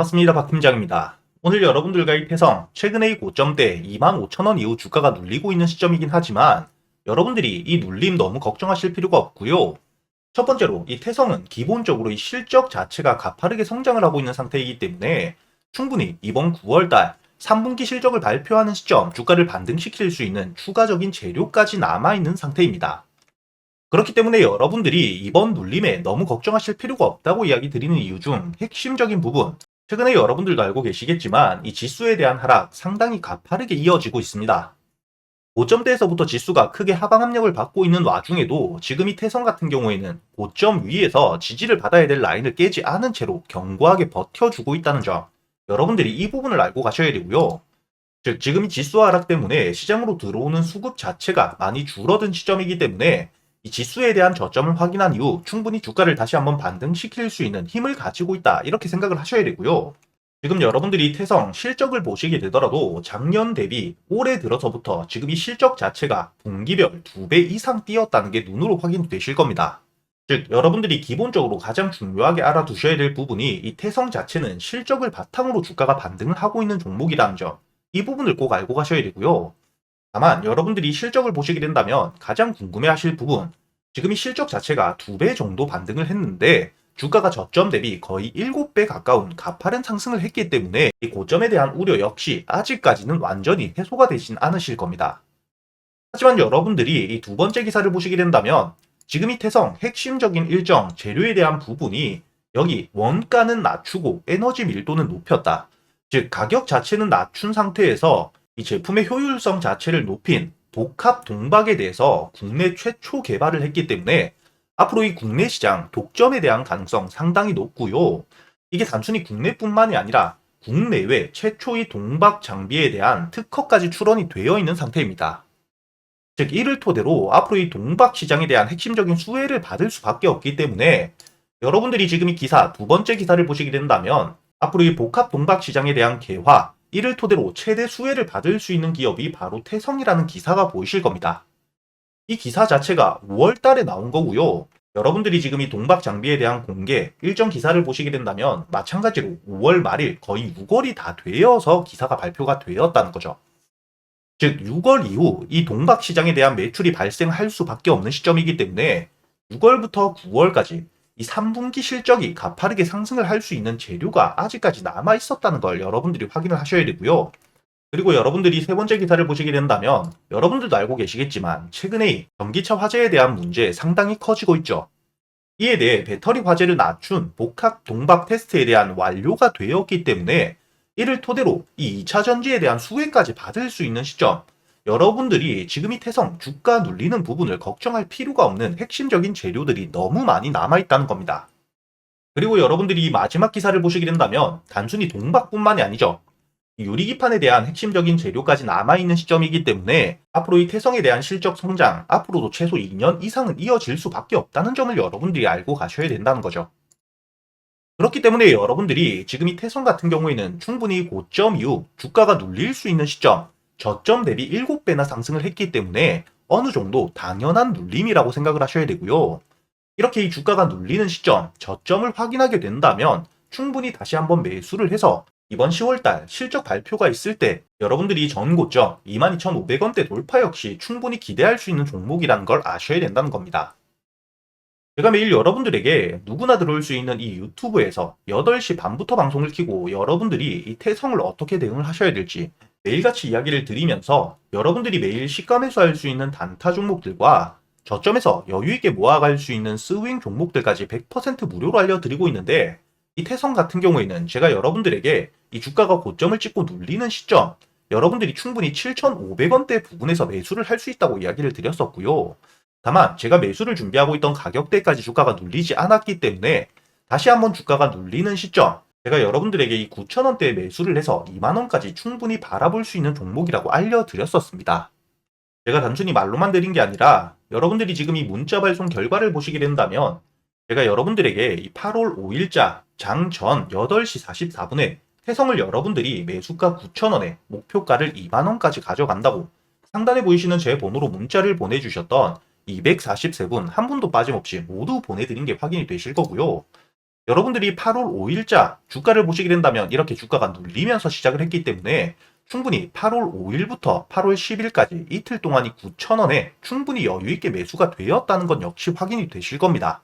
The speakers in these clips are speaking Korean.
반갑습니다. 박 팀장입니다. 오늘 여러분들과 이 태성, 최근에 이 고점대 25,000원 이후 주가가 눌리고 있는 시점이긴 하지만 여러분들이 이 눌림 너무 걱정하실 필요가 없고요. 첫 번째로 이 태성은 기본적으로 이 실적 자체가 가파르게 성장을 하고 있는 상태이기 때문에 충분히 이번 9월달 3분기 실적을 발표하는 시점 주가를 반등시킬 수 있는 추가적인 재료까지 남아있는 상태입니다. 그렇기 때문에 여러분들이 이번 눌림에 너무 걱정하실 필요가 없다고 이야기 드리는 이유 중 핵심적인 부분, 최근에 여러분들도 알고 계시겠지만 이 지수에 대한 하락 상당히 가파르게 이어지고 있습니다. 고점대에서부터 지수가 크게 하방 압력을 받고 있는 와중에도 지금 이 태성 같은 경우에는 고점 위에서 지지를 받아야 될 라인을 깨지 않은 채로 견고하게 버텨주고 있다는 점, 여러분들이 이 부분을 알고 가셔야 되고요. 즉 지금 이 지수 하락 때문에 시장으로 들어오는 수급 자체가 많이 줄어든 시점이기 때문에 이 지수에 대한 저점을 확인한 이후 충분히 주가를 다시 한번 반등시킬 수 있는 힘을 가지고 있다, 이렇게 생각을 하셔야 되고요. 지금 여러분들이 태성 실적을 보시게 되더라도 작년 대비 올해 들어서부터 지금 이 실적 자체가 분기별 2배 이상 뛰었다는 게 눈으로 확인되실 겁니다. 즉 여러분들이 기본적으로 가장 중요하게 알아두셔야 될 부분이 이 태성 자체는 실적을 바탕으로 주가가 반등을 하고 있는 종목이라는 점, 이 부분을 꼭 알고 가셔야 되고요. 다만 여러분들이 실적을 보시게 된다면 가장 궁금해하실 부분, 지금 이 실적 자체가 2배 정도 반등을 했는데 주가가 저점 대비 거의 7배 가까운 가파른 상승을 했기 때문에 이 고점에 대한 우려 역시 아직까지는 완전히 해소가 되진 않으실 겁니다. 하지만 여러분들이 이 두 번째 기사를 보시게 된다면 지금 이 태성 핵심적인 일정 재료에 대한 부분이 여기 원가는 낮추고 에너지 밀도는 높였다. 즉 가격 자체는 낮춘 상태에서 이 제품의 효율성 자체를 높인 복합 동박에 대해서 국내 최초 개발을 했기 때문에 앞으로 이 국내 시장 독점에 대한 가능성 상당히 높고요. 이게 단순히 국내뿐만이 아니라 국내외 최초의 동박 장비에 대한 특허까지 출원이 되어 있는 상태입니다. 즉 이를 토대로 앞으로 이 동박 시장에 대한 핵심적인 수혜를 받을 수밖에 없기 때문에 여러분들이 지금 이 기사 두 번째 기사를 보시게 된다면 앞으로 이 복합 동박 시장에 대한 개화, 이를 토대로 최대 수혜를 받을 수 있는 기업이 바로 태성이라는 기사가 보이실 겁니다. 이 기사 자체가 5월 달에 나온 거고요. 여러분들이 지금 이 동박 장비에 대한 공개 일정 기사를 보시게 된다면 마찬가지로 5월 말일 거의 6월이 다 되어서 기사가 발표가 되었다는 거죠. 즉 6월 이후 이 동박 시장에 대한 매출이 발생할 수밖에 없는 시점이기 때문에 6월부터 9월까지 이 3분기 실적이 가파르게 상승을 할 수 있는 재료가 아직까지 남아 있었다는 걸 여러분들이 확인을 하셔야 되고요. 그리고 여러분들이 세 번째 기사를 보시게 된다면 여러분들도 알고 계시겠지만 최근에 전기차 화재에 대한 문제 상당히 커지고 있죠. 이에 대해 배터리 화재를 낮춘 복합 동박 테스트에 대한 완료가 되었기 때문에 이를 토대로 이 2차 전지에 대한 수혜까지 받을 수 있는 시점, 여러분들이 지금 이 태성 주가 눌리는 부분을 걱정할 필요가 없는 핵심적인 재료들이 너무 많이 남아있다는 겁니다. 그리고 여러분들이 이 마지막 기사를 보시게 된다면 단순히 동박뿐만이 아니죠. 유리기판에 대한 핵심적인 재료까지 남아있는 시점이기 때문에 앞으로 이 태성에 대한 실적 성장, 앞으로도 최소 2년 이상은 이어질 수밖에 없다는 점을 여러분들이 알고 가셔야 된다는 거죠. 그렇기 때문에 여러분들이 지금 이 태성 같은 경우에는 충분히 고점 이후 주가가 눌릴 수 있는 시점, 저점 대비 7배나 상승을 했기 때문에 어느 정도 당연한 눌림이라고 생각을 하셔야 되고요. 이렇게 이 주가가 눌리는 시점, 저점을 확인하게 된다면 충분히 다시 한번 매수를 해서 이번 10월달 실적 발표가 있을 때 여러분들이 전 고점 22,500원대 돌파 역시 충분히 기대할 수 있는 종목이라는 걸 아셔야 된다는 겁니다. 제가 매일 여러분들에게 누구나 들어올 수 있는 이 유튜브에서 8시 반부터 방송을 켜고 여러분들이 이 태성을 어떻게 대응을 하셔야 될지 매일같이 이야기를 드리면서 여러분들이 매일 시가 매수할 수 있는 단타 종목들과 저점에서 여유있게 모아갈 수 있는 스윙 종목들까지 100% 무료로 알려드리고 있는데 이 태성 같은 경우에는 제가 여러분들에게 이 주가가 고점을 찍고 눌리는 시점, 여러분들이 충분히 7,500원대 부분에서 매수를 할 수 있다고 이야기를 드렸었고요. 다만 제가 매수를 준비하고 있던 가격대까지 주가가 눌리지 않았기 때문에 다시 한번 주가가 눌리는 시점, 제가 여러분들에게 이 9,000원대에 매수를 해서 2만원까지 충분히 바라볼 수 있는 종목이라고 알려드렸었습니다. 제가 단순히 말로만 드린 게 아니라 여러분들이 지금 이 문자 발송 결과를 보시게 된다면 제가 여러분들에게 이 8월 5일자 장전 8시 44분에 태성을 여러분들이 매수가 9,000원에 목표가를 2만원까지 가져간다고 상단에 보이시는 제 번호로 문자를 보내주셨던 243분 한 분도 빠짐없이 모두 보내드린 게 확인이 되실 거고요. 여러분들이 8월 5일자 주가를 보시게 된다면 이렇게 주가가 눌리면서 시작을 했기 때문에 충분히 8월 5일부터 8월 10일까지 이틀 동안이 9,000원에 충분히 여유있게 매수가 되었다는 건 역시 확인이 되실 겁니다.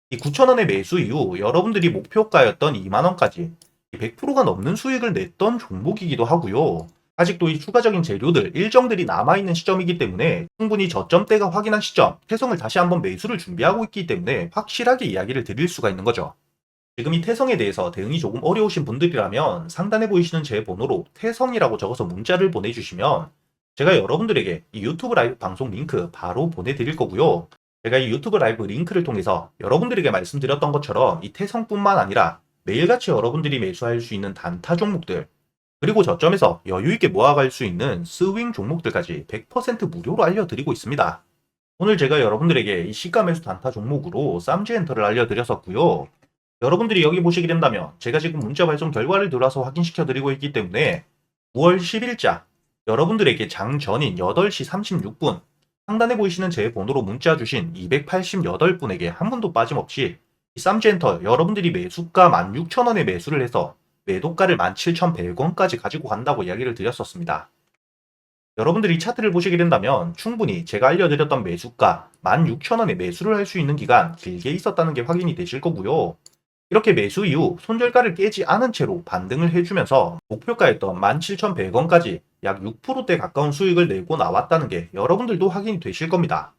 이 9,000원의 매수 이후 여러분들이 목표가였던 2만원까지 100%가 넘는 수익을 냈던 종목이기도 하고요. 아직도 이 추가적인 재료들, 일정들이 남아있는 시점이기 때문에 충분히 저점대가 확인한 시점, 태성을 다시 한번 매수를 준비하고 있기 때문에 확실하게 이야기를 드릴 수가 있는 거죠. 지금 이 태성에 대해서 대응이 조금 어려우신 분들이라면 상단에 보이시는 제 번호로 태성이라고 적어서 문자를 보내주시면 제가 여러분들에게 이 유튜브 라이브 방송 링크 바로 보내드릴 거고요. 제가 이 유튜브 라이브 링크를 통해서 여러분들에게 말씀드렸던 것처럼 이 태성뿐만 아니라 매일같이 여러분들이 매수할 수 있는 단타 종목들, 그리고 저점에서 여유있게 모아갈 수 있는 스윙 종목들까지 100% 무료로 알려드리고 있습니다. 오늘 제가 여러분들에게 이 시가 매수 단타 종목으로 쌈지엔터를 알려드렸었고요. 여러분들이 여기 보시게 된다면 제가 지금 문자 발송 결과를 들어와서 확인시켜 드리고 있기 때문에 9월 10일자 여러분들에게 장 전인 8시 36분 상단에 보이시는 제 번호로 문자 주신 288분에게 한 분도 빠짐없이 이 쌈지엔터 여러분들이 매수가 16,000원에 매수를 해서 매도가를 17,100원까지 가지고 간다고 이야기를 드렸었습니다. 여러분들이 차트를 보시게 된다면 충분히 제가 알려드렸던 매수가 16,000원에 매수를 할 수 있는 기간 길게 있었다는 게 확인이 되실 거고요. 이렇게 매수 이후 손절가를 깨지 않은 채로 반등을 해주면서 목표가였던 17,100원까지 약 6%대 가까운 수익을 내고 나왔다는 게 여러분들도 확인이 되실 겁니다.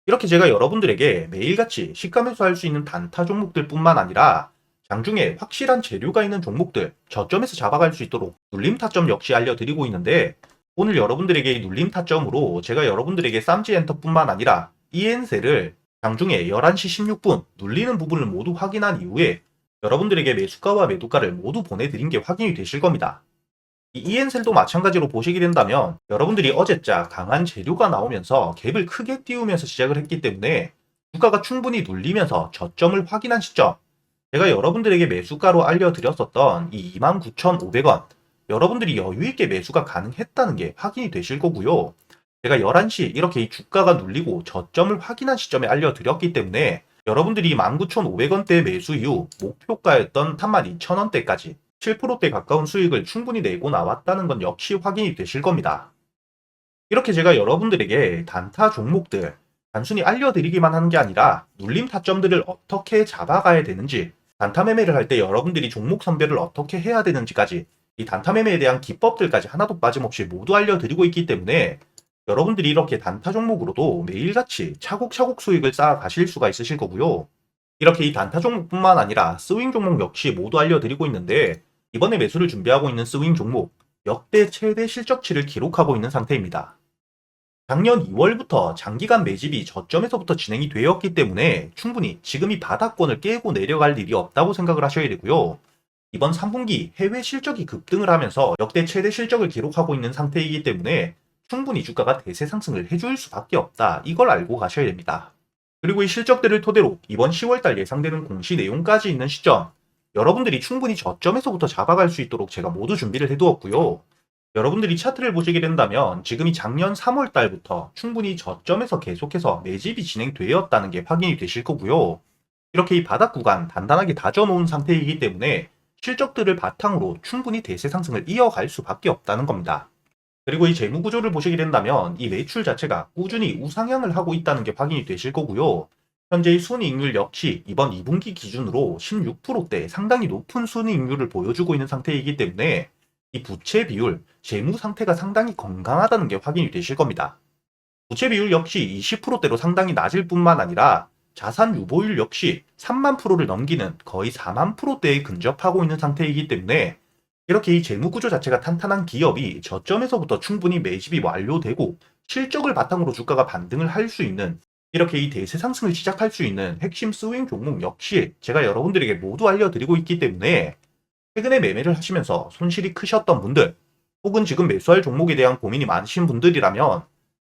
이렇게 제가 여러분들에게 매일같이 시가 매수할 수 있는 단타 종목들 뿐만 아니라 장중에 확실한 재료가 있는 종목들 저점에서 잡아갈 수 있도록 눌림 타점 역시 알려드리고 있는데 오늘 여러분들에게 이 눌림 타점으로 제가 여러분들에게 쌈지엔터뿐만 아니라 이엔셀을 장중에 11시 16분 눌리는 부분을 모두 확인한 이후에 여러분들에게 매수가와 매도가를 모두 보내드린 게 확인이 되실 겁니다. 이 이엔셀도 마찬가지로 보시게 된다면 여러분들이 어제자 강한 재료가 나오면서 갭을 크게 띄우면서 시작을 했기 때문에 주가가 충분히 눌리면서 저점을 확인한 시점 제가 여러분들에게 매수가로 알려드렸었던 이 29,500원 여러분들이 여유있게 매수가 가능했다는 게 확인이 되실 거고요. 제가 11시 이렇게 이 주가가 눌리고 저점을 확인한 시점에 알려드렸기 때문에 여러분들이 19,500원대 매수 이후 목표가였던 32,000원대까지 7%대 가까운 수익을 충분히 내고 나왔다는 건 역시 확인이 되실 겁니다. 이렇게 제가 여러분들에게 단타 종목들 단순히 알려드리기만 하는 게 아니라 눌림 타점들을 어떻게 잡아가야 되는지 단타 매매를 할 때 여러분들이 종목 선별을 어떻게 해야 되는지까지 이 단타 매매에 대한 기법들까지 하나도 빠짐없이 모두 알려드리고 있기 때문에 여러분들이 이렇게 단타 종목으로도 매일같이 차곡차곡 수익을 쌓아 가실 수가 있으실 거고요. 이렇게 이 단타 종목뿐만 아니라 스윙 종목 역시 모두 알려드리고 있는데 이번에 매수를 준비하고 있는 스윙 종목 역대 최대 실적치를 기록하고 있는 상태입니다. 작년 2월부터 장기간 매집이 저점에서부터 진행이 되었기 때문에 충분히 지금 이 바닥권을 깨고 내려갈 일이 없다고 생각을 하셔야 되고요. 이번 3분기 해외 실적이 급등을 하면서 역대 최대 실적을 기록하고 있는 상태이기 때문에 충분히 주가가 대세 상승을 해줄 수밖에 없다. 이걸 알고 가셔야 됩니다. 그리고 이 실적들을 토대로 이번 10월달 예상되는 공시 내용까지 있는 시점 여러분들이 충분히 저점에서부터 잡아갈 수 있도록 제가 모두 준비를 해두었고요. 여러분들이 차트를 보시게 된다면 지금이 작년 3월달부터 충분히 저점에서 계속해서 매집이 진행되었다는 게 확인이 되실 거고요. 이렇게 이 바닥 구간 단단하게 다져놓은 상태이기 때문에 실적들을 바탕으로 충분히 대세 상승을 이어갈 수밖에 없다는 겁니다. 그리고 이 재무 구조를 보시게 된다면 이 매출 자체가 꾸준히 우상향을 하고 있다는 게 확인이 되실 거고요. 현재의 순이익률 역시 이번 2분기 기준으로 16%대 상당히 높은 순이익률을 보여주고 있는 상태이기 때문에 이 부채 비율, 재무 상태가 상당히 건강하다는 게 확인이 되실 겁니다. 부채 비율 역시 20%대로 상당히 낮을 뿐만 아니라 자산 유보율 역시 3만 프로를 넘기는 거의 4만 프로대에 근접하고 있는 상태이기 때문에 이렇게 이 재무 구조 자체가 탄탄한 기업이 저점에서부터 충분히 매집이 완료되고 실적을 바탕으로 주가가 반등을 할 수 있는 이렇게 이 대세 상승을 시작할 수 있는 핵심 스윙 종목 역시 제가 여러분들에게 모두 알려드리고 있기 때문에 최근에 매매를 하시면서 손실이 크셨던 분들 혹은 지금 매수할 종목에 대한 고민이 많으신 분들이라면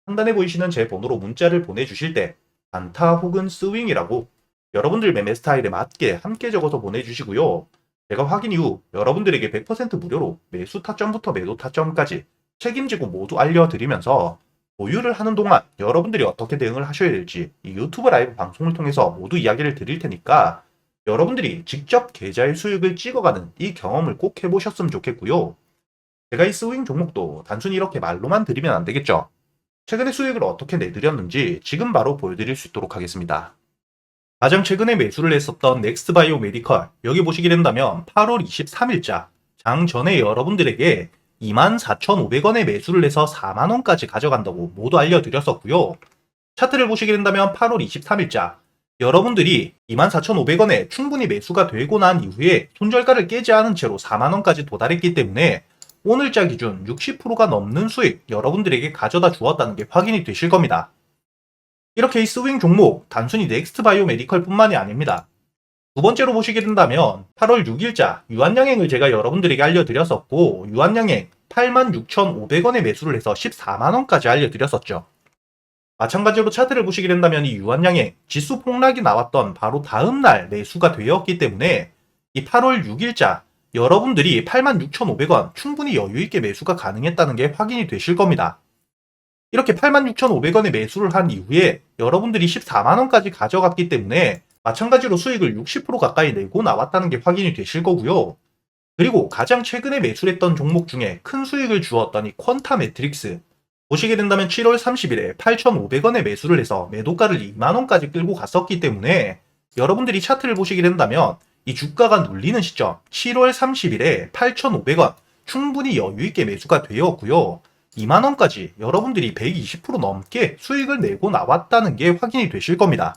상단에 보이시는 제 번호로 문자를 보내주실 때 단타 혹은 스윙이라고 여러분들 매매 스타일에 맞게 함께 적어서 보내주시고요. 제가 확인 이후 여러분들에게 100% 무료로 매수 타점부터 매도 타점까지 책임지고 모두 알려드리면서 보유를 하는 동안 여러분들이 어떻게 대응을 하셔야 될지 이 유튜브 라이브 방송을 통해서 모두 이야기를 드릴 테니까 여러분들이 직접 계좌의 수익을 찍어가는 이 경험을 꼭 해보셨으면 좋겠고요. 제가 이 스윙 종목도 단순히 이렇게 말로만 드리면 안 되겠죠. 최근에 수익을 어떻게 내드렸는지 지금 바로 보여드릴 수 있도록 하겠습니다. 가장 최근에 매수를 했었던 넥스트바이오 메디컬, 여기 보시게 된다면 8월 23일자 장 전에 여러분들에게 24,500원에 매수를 해서 4만원까지 가져간다고 모두 알려드렸었고요. 차트를 보시게 된다면 8월 23일자 여러분들이 24,500원에 충분히 매수가 되고 난 이후에 손절가를 깨지 않은 채로 4만원까지 도달했기 때문에 오늘자 기준 60%가 넘는 수익 여러분들에게 가져다 주었다는 게 확인이 되실 겁니다. 이렇게 이 스윙 종목 단순히 넥스트바이오 메디컬 뿐만이 아닙니다. 두 번째로 보시게 된다면 8월 6일자 유한양행을 제가 여러분들에게 알려드렸었고, 유한양행 86,500원에 매수를 해서 14만원까지 알려드렸었죠. 마찬가지로 차트를 보시게 된다면 이 유한양행 지수 폭락이 나왔던 바로 다음날 매수가 되었기 때문에 이 8월 6일자 여러분들이 86,500원 충분히 여유있게 매수가 가능했다는 게 확인이 되실 겁니다. 이렇게 86,500원에 매수를 한 이후에 여러분들이 14만원까지 가져갔기 때문에 마찬가지로 수익을 60% 가까이 내고 나왔다는 게 확인이 되실 거고요. 그리고 가장 최근에 매수했던 종목 중에 큰 수익을 주었던 이 퀀타 매트릭스, 보시게 된다면 7월 30일에 8,500원에 매수를 해서 매도가를 2만원까지 끌고 갔었기 때문에 여러분들이 차트를 보시게 된다면 이 주가가 눌리는 시점 7월 30일에 8,500원 충분히 여유있게 매수가 되었고요. 2만원까지 여러분들이 120% 넘게 수익을 내고 나왔다는 게 확인이 되실 겁니다.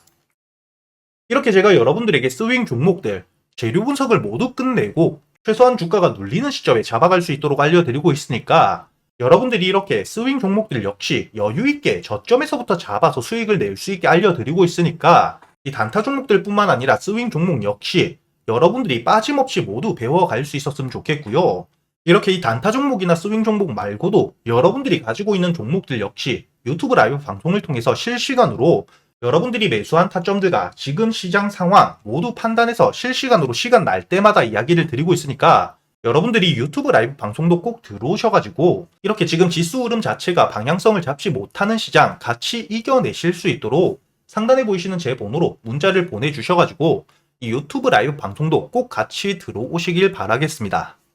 이렇게 제가 여러분들에게 스윙 종목들 재료 분석을 모두 끝내고 최소한 주가가 눌리는 시점에 잡아갈 수 있도록 알려드리고 있으니까 여러분들이 이렇게 스윙 종목들 역시 여유있게 저점에서부터 잡아서 수익을 낼 수 있게 알려드리고 있으니까 이 단타 종목들 뿐만 아니라 스윙 종목 역시 여러분들이 빠짐없이 모두 배워갈 수 있었으면 좋겠고요. 이렇게 이 단타 종목이나 스윙 종목 말고도 여러분들이 가지고 있는 종목들 역시 유튜브 라이브 방송을 통해서 실시간으로 여러분들이 매수한 타점들과 지금 시장 상황 모두 판단해서 실시간으로 시간 날 때마다 이야기를 드리고 있으니까 여러분들이 유튜브 라이브 방송도 꼭 들어오셔가지고 이렇게 지금 지수 흐름 자체가 방향성을 잡지 못하는 시장 같이 이겨내실 수 있도록 상단에 보이시는 제 번호로 문자를 보내주셔가지고 이 유튜브 라이브 방송도 꼭 같이 들어오시길 바라겠습니다.